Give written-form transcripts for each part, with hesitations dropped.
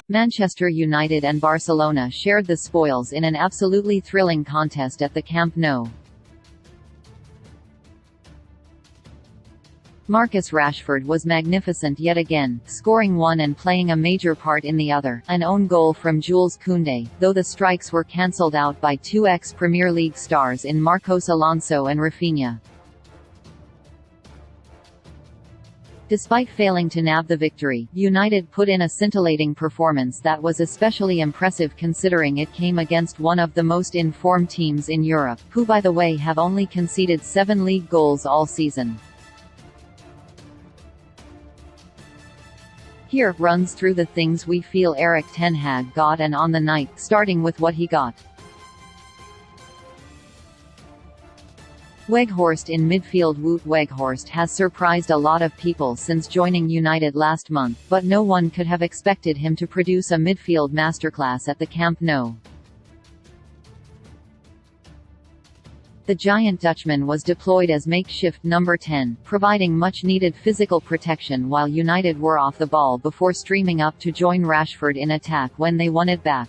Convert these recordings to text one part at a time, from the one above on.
Manchester United and Barcelona shared the spoils in an absolutely thrilling contest at the Camp Nou. Marcus Rashford was magnificent yet again, scoring one and playing a major part in the other, an own goal from Jules Koundé, though the strikes were cancelled out by two ex-Premier League stars in Marcos Alonso and Rafinha. Despite failing to nab the victory, United put in a scintillating performance that was especially impressive considering it came against one of the most in-form teams in Europe, who by the way have only conceded 7 league goals all season. Here runs through the things we feel Erik Ten Hag got and on the night, starting with what he got. Weghorst in midfield. Wout Weghorst has surprised a lot of people since joining United last month, but no one could have expected him to produce a midfield masterclass at the Camp Nou. The giant Dutchman was deployed as makeshift number 10, providing much-needed physical protection while United were off the ball before streaming up to join Rashford in attack when they won it back.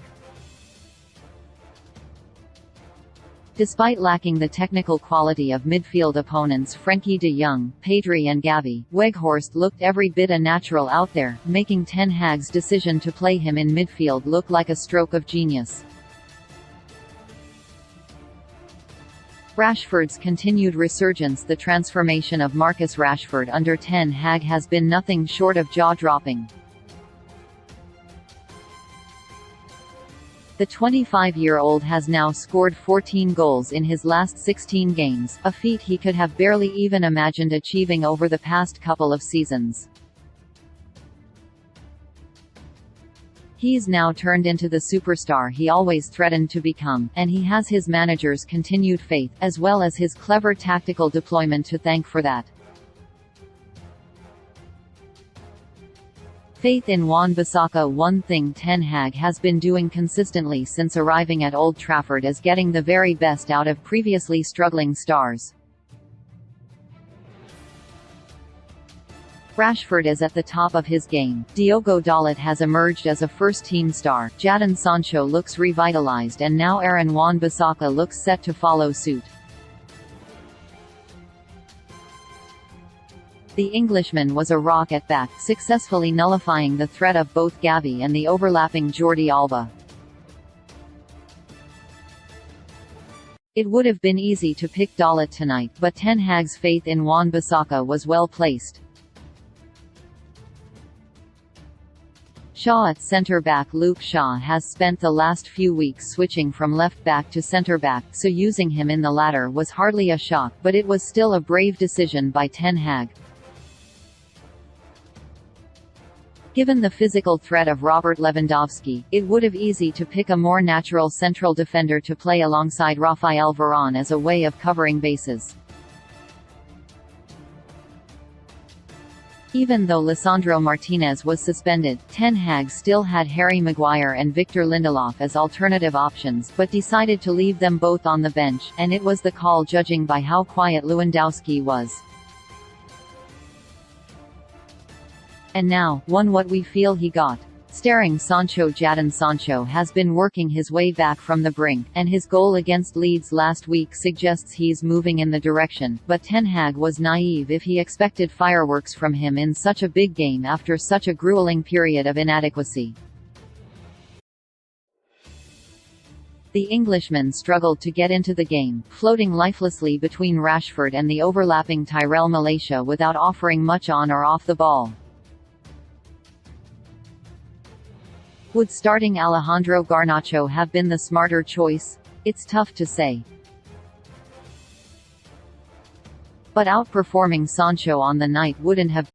Despite lacking the technical quality of midfield opponents Frenkie de Jong, Pedri and Gavi, Weghorst looked every bit a natural out there, making Ten Hag's decision to play him in midfield look like a stroke of genius. Rashford's continued resurgence. The transformation of Marcus Rashford under Ten Hag has been nothing short of jaw-dropping. The 25-year-old has now scored 14 goals in his last 16 games, a feat he could have barely even imagined achieving over the past couple of seasons. He's now turned into the superstar he always threatened to become, and he has his manager's continued faith, as well as his clever tactical deployment to thank for that. Faith in Wan-Bissaka. One thing Ten Hag has been doing consistently since arriving at Old Trafford is getting the very best out of previously struggling stars. Rashford is at the top of his game, Diogo Dalot has emerged as a first-team star, Jadon Sancho looks revitalized and now Aaron Wan-Bissaka looks set to follow suit. The Englishman was a rock at back, successfully nullifying the threat of both Gavi and the overlapping Jordi Alba. It would have been easy to pick Dalot tonight, but Ten Hag's faith in Wan-Bissaka was well placed. Shaw at centre-back. Luke Shaw has spent the last few weeks switching from left-back to centre-back, so using him in the latter was hardly a shock, but it was still a brave decision by Ten Hag. Given the physical threat of Robert Lewandowski, it would have easy to pick a more natural central defender to play alongside Raphael Varane as a way of covering bases. Even though Lisandro Martinez was suspended, Ten Hag still had Harry Maguire and Victor Lindelof as alternative options, but decided to leave them both on the bench, and it was the call judging by how quiet Lewandowski was. And now, what we feel he got. Staring Sancho. Jadon Sancho has been working his way back from the brink, and his goal against Leeds last week suggests he's moving in the direction, but Ten Hag was naive if he expected fireworks from him in such a big game after such a grueling period of inadequacy. The Englishman struggled to get into the game, floating lifelessly between Rashford and the overlapping Tyrell Malacia without offering much on or off the ball. Would starting Alejandro Garnacho have been the smarter choice? It's tough to say. But outperforming Sancho on the night wouldn't have